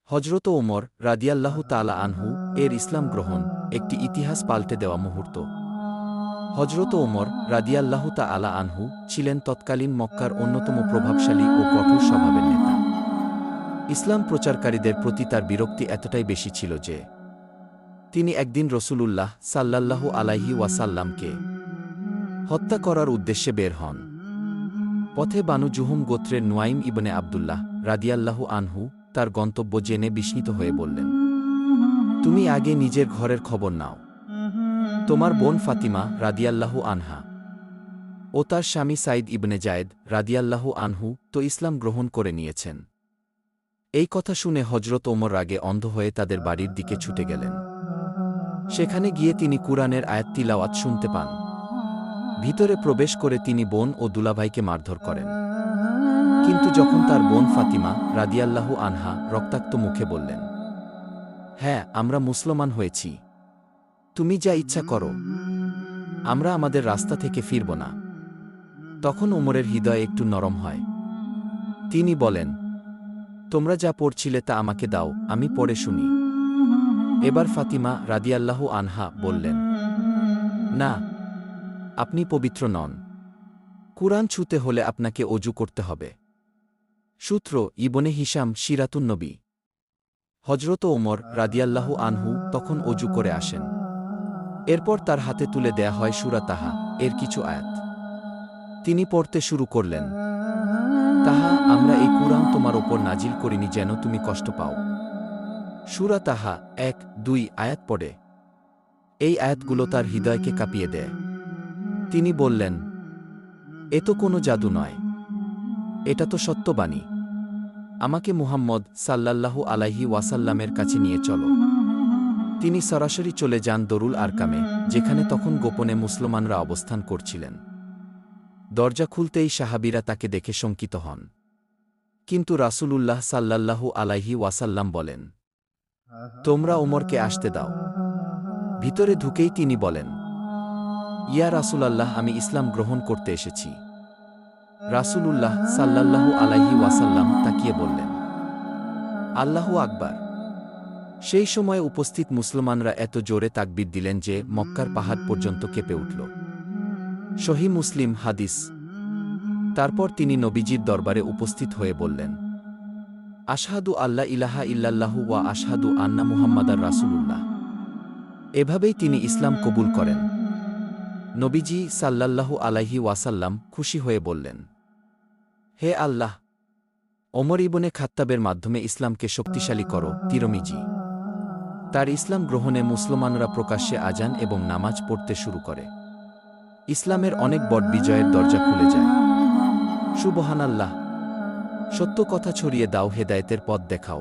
হজরত ওমর রাদিয়াল্লাহু তাআলা আনহু এর ইসলাম গ্রহণ একটি ইতিহাস পাল্টে দেওয়া মুহূর্ত। হজরত ওমর রাদিয়াল্লাহু তাআলা আনহু ছিলেন তৎকালীন মক্কার অন্যতম প্রভাবশালী ও কঠোর স্বভাবের নেতা। ইসলাম প্রচারকারীদের প্রতি তার বিরক্তি এতটাই বেশি ছিল যে তিনি একদিন রাসূলুল্লাহ সাল্লাল্লাহু আলাইহি ওয়াসাল্লামকে হত্যা করার উদ্দেশ্যে বের হন। পথে বানু জুহুম গোত্রের নুয়াইম ইবনে আবদুল্লাহ রাদিয়াল্লাহু আনহু তার গন্তব্য জেনে বিস্মিত হয়ে বললেন, তুমি আগে নিজের ঘরের খবর নাও। তোমার বোন ফাতিমা রাদিয়াল্লাহু আনহা ও তার স্বামী সাইদ ইবনে জায়েদ রাদিয়াল্লাহু আনহু তো ইসলাম গ্রহণ করে নিয়েছেন। এই কথা শুনে হজরত ওমর রাগে অন্ধ হয়ে তাদের বাড়ির দিকে ছুটে গেলেন। সেখানে গিয়ে তিনি কুরআনের আয়াত তিলাওয়াত শুনতে পান। ভিতরে প্রবেশ করে তিনি বোন ও দুলাভাইকে মারধর করেন। কিন্তু যখন তার বোন ফাতিমা রাদিয়াল্লাহু আনহা রক্তাক্ত মুখে বললেন, হ্যাঁ, আমরা মুসলমান হয়েছি, তুমি যা ইচ্ছা করো, আমরা আমাদের রাস্তা থেকে ফিরব না, তখন ওমরের হৃদয় একটু নরম হয়। তিনি বলেন, তোমরা যা পড়ছিলে তা আমাকে দাও, আমি পড়ে শুনি। এবার ফাতিমা রাদিয়াল্লাহু আনহা বললেন, না, আপনি পবিত্র নন, কুরআন ছুঁতে হলে আপনাকে অজু করতে হবে। সূত্র ইবনে হিশাম সিরাতুন নবী। হজরত ওমর রাদিয়াল্লাহু আনহু তখন অজু করে আসেন। এরপর তার হাতে তুলে দেয়া হয় সূরা তাহা এর কিছু আয়াত। তিনি পড়তে শুরু করলেন, তাহা, আমরা এই কুরআন তোমার ওপর নাজিল করিনি যেন তুমি কষ্ট পাও। সূরা তাহা 1-2 আয়াত পড়ে। এই আয়াতগুলো তার হৃদয়কে কাঁপিয়ে দেয়। তিনি বললেন, এ তো কোনো জাদু নয়, এটা তো সত্যবাণী। আমাকে মুহাম্মদ সাল্লাল্লাহু আলাইহি ওয়াসাল্লামের কাছে নিয়ে চলো। তিনি সরাসরি চলে যান দরুল আরকামে, যেখানে তখন গোপনে মুসলমানরা অবস্থান করছিলেন। দরজা খুলতেই সাহাবীরা তাকে দেখে শঙ্কিত হন। কিন্তু রাসূলুল্লাহ সাল্লাল্লাহু আলাইহি ওয়াসাল্লাম বলেন, তোমরা ওমরকে আসতে দাও। ভিতরে ঢুকেই তিনি বলেন, ইয়া রাসূলাল্লাহ, আমি ইসলাম গ্রহণ করতে এসেছি। রাসূলুল্লাহ সাল্লাল্লাহু আলাইহি ওয়াসাল্লাম তাকিয়ে বললেন, আল্লাহু আকবার। সেই সময় উপস্থিত মুসলমানরা এত জোরে তাকবীর দিলেন যে মক্কার পাহাড় পর্যন্ত কেঁপে উঠল। সহিহ মুসলিম হাদিস। তারপর তিনি নবীজির দরবারে উপস্থিত হয়ে বললেন, আশহাদু আল্লা ইলাহা ইল্লাল্লাহু ওয়া আশহাদু আন্না মুহাম্মাদার রাসূলুল্লাহ। এভাবেই তিনি ইসলাম কবুল করেন। নবীজি সাল্লাল্লাহু আলাইহি ওয়াসাল্লাম খুশি হয়ে বললেন, হে আল্লাহ, ওমর ইবনে খাত্তাবের মাধ্যমে ইসলামকে শক্তিশালী করো। তিরমিজি। তার ইসলাম গ্রহণে মুসলমানরা প্রকাশ্যে আজান এবং নামাজ পড়তে শুরু করে। ইসলামের অনেক বড় বিজয়ের দরজা খুলে যায়। সুবহানাল্লাহ। সত্য কথা ছড়িয়ে দাও, হেদায়েতের পথ দেখাও।